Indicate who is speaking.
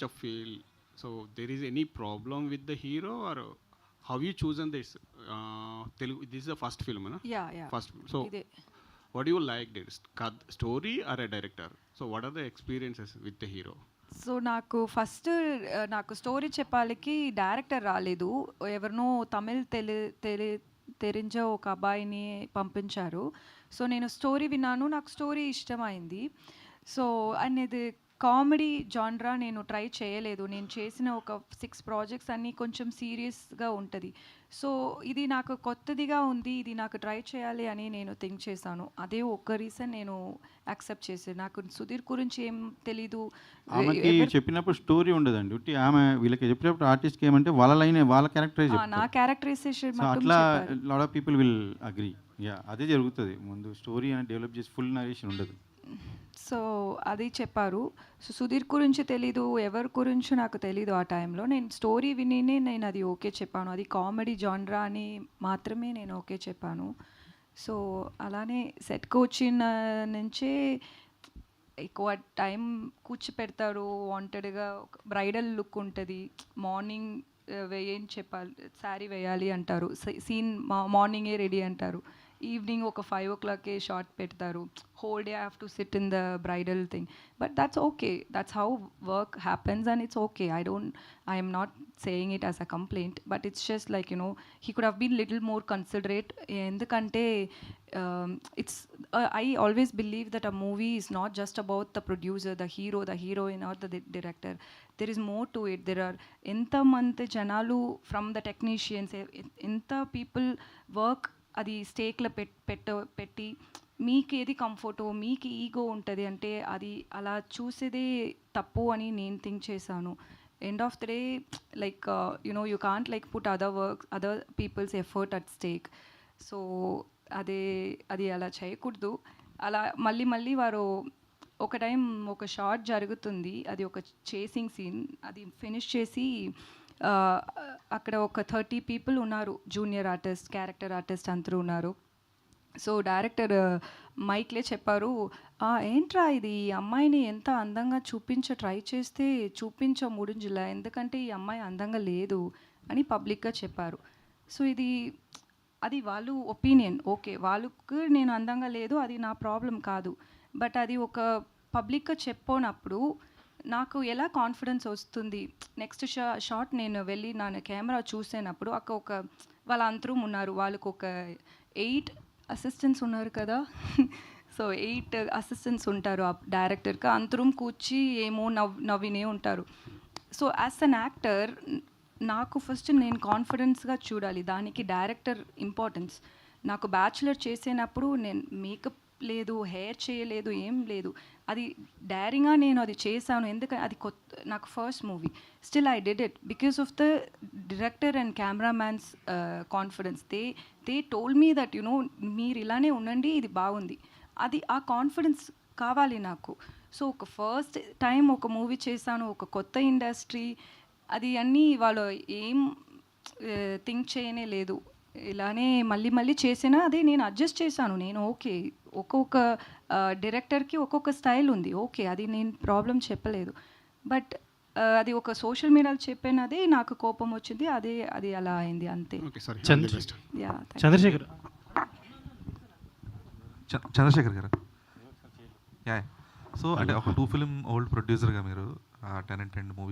Speaker 1: a feel. So there is any problem with the hero or how you chosen this? Telugu, this is the first film, na?
Speaker 2: Yeah, yeah.
Speaker 1: First. So
Speaker 2: ఇదే
Speaker 1: what do you like? This story or a director? So what are the experiences with the hero?
Speaker 2: So నాకు first నాకు story చెప్పాలికి director రాలేదు. ఎవరినో తమిళ్ తెరించ ఒక అబ్బాయిని పంపించారు. So నేను story విన్నాను. నాకు స్టోరీ ఇష్టమైంది. సో అండ్ ఇది కామెడీ జాన్రా నేను ట్రై చేయలేదు. నేను చేసిన ఒక 6 ప్రాజెక్ట్స్ అన్నీ కొంచెం సీరియస్‌గా ఉంటది. సో ఇది నాకు కొత్తదిగా ఉంది. ఇది నాకు ట్రై చేయాలి అని నేను థింక్ చేశాను. అదే ఒక్క రీజన్ నేను యాక్సెప్ట్ చేశాను. నాకు సుధీర్ గురించి ఏం తెలీదు.
Speaker 3: ఆమెకి చెప్పినప్పుడు స్టోరీ ఉండదండి. ఉట్టి ఆమె వీళ్ళకి చెప్పినప్పుడు ఆర్టిస్ట్‌కి ఏమంటే వాళ్ళ లైనే వాళ్ళ క్యారెక్టరే చెప్తారు.
Speaker 2: నా క్యారెక్టరైజేషన్
Speaker 3: సో
Speaker 2: మాత్రం
Speaker 3: అట్లా
Speaker 2: చెప్పారు.
Speaker 3: Lot of people will agree. Yeah! అదే జరుగుతది. ముందు స్టోరీ అని డెవలప్ చేసి ఫుల్ నరేషన్ ఉండదు.
Speaker 2: సో అది చెప్పారు. సో సుధీర్ గురించి తెలీదు. ఎవరి గురించి నాకు తెలీదు ఆ టైంలో. నేను స్టోరీ వినినే నేను అది ఓకే చెప్పాను. అది కామెడీ జాన్రా అని మాత్రమే నేను ఓకే చెప్పాను. సో అలానే సెట్‌కి వచ్చిన నుంచే ఎక్కువ టైం కూర్చోపెడతారు. వాంటెడ్‌గా ఒక బ్రైడల్ లుక్ ఉంటది. మార్నింగ్ ఏం చెప్పాలి, శారీ వేయాలి అంటారు. సీన్ మార్నింగే రెడీ అంటారు. ఈవినింగ్ ఒక 5:00కే షాట్ పెడతారు. Whole day I have to sit in the bridal thing. But that's okay. That's how work happens and it's okay. I am not saying it as a complaint. But it's just like he could have been little more considerate. ఎందుకంటే it's I always believe that a movie is not just about the producer, the hero, the heroine or the director. There is more to it. There are enta mante janalu from the technicians, enta people work అది స్టేక్లో పెట్టి మీకు ఏది కంఫర్టో, మీకు ego ఉంటుంది అంటే అది అలా చూసేదే తప్పు అని నేను థింక్ చేశాను. End of the day like you can't like put other people's effort at stake. So అది అలా చేయకూడదు. అలా మళ్ళీ వారు ఒక టైం ఒక షాట్ జరుగుతుంది. అది ఒక చేసింగ్ సీన్. అది ఫినిష్ చేసి అక్కడ ఒక 30 పీపుల్ ఉన్నారు. జూనియర్ ఆర్టిస్ట్, క్యారెక్టర్ ఆర్టిస్ట్ అందరూ ఉన్నారు. సో డైరెక్టర్ మైక్లే చెప్పారు, ఏంట్రా ఇది, ఈ అమ్మాయిని ఎంత అందంగా ట్రై చేస్తే ముడింజిలా, ఎందుకంటే ఈ అమ్మాయి అందంగా లేదు అని పబ్లిక్గా చెప్పారు. సో అది వాళ్ళు ఒపీనియన్. ఓకే, వాళ్ళకు నేను అందంగా లేదు, అది నా ప్రాబ్లం కాదు. బట్ అది ఒక పబ్లిక్గా చెప్పినప్పుడు నాకు ఎలా కాన్ఫిడెన్స్ వస్తుంది. నెక్స్ట్ షాట్ నేను వెళ్ళి నా కెమెరా చూసేటప్పుడు ఒక వాళ్ళ అందరూ ఉన్నారు. వాళ్ళకు ఒక 8 అసిస్టెంట్స్ ఉన్నారు కదా. సో 8 అసిస్టెంట్స్ ఉంటారు ఆ డైరెక్టర్కి. అందరూ కూర్చి ఏమో నవ్వినే ఉంటారు. సో యాజ్ అన్ యాక్టర్ నాకు ఫస్ట్ నేను కాన్ఫిడెన్స్గా చూడాలి. దానికి డైరెక్టర్ ఇంపార్టెన్స్. నాకు బ్యాచులర్ చేసేటప్పుడు నేను మేకప్ లేదు, హెయిర్ చేయలేదు, ఏం లేదు. అది డైరింగ్గా నేను అది చేశాను. ఎందుకంటే అది నాకు first movie. Still I did it because of the director and cameramans confidence. They told me that మీరు ఇలానే ఉండండి, ఇది బాగుంది. అది ఆ కాన్ఫిడెన్స్ కావాలి నాకు. సో ఒక ఫస్ట్ టైం ఒక మూవీ చేశాను, ఒక కొత్త ఇండస్ట్రీ, అది అన్నీ వాళ్ళు ఏం థింక్ చేయనే లేదు. ఇలానే మళ్ళీ చేసినా అదే నేను అడ్జస్ట్ చేశాను. నేను ఓకే, ఒక్కొక్క డైరెక్టర్కి ఒక్కొక్క స్టైల్ ఉంది. ఓకే, అది నేను ప్రాబ్లం చెప్పలేదు. బట్ అది ఒక సోషల్ మీడియాలో చెప్పినది నాకు కోపం వచ్చింది. అది అలా అయింది అంతే.
Speaker 4: చంద్రశేఖర్ గారు, యా. సో అంటే ఒక 2 ఫిల్మ్ ఓల్డ్ ప్రొడ్యూసర్గా మీరు 10 and 10 మూవీస్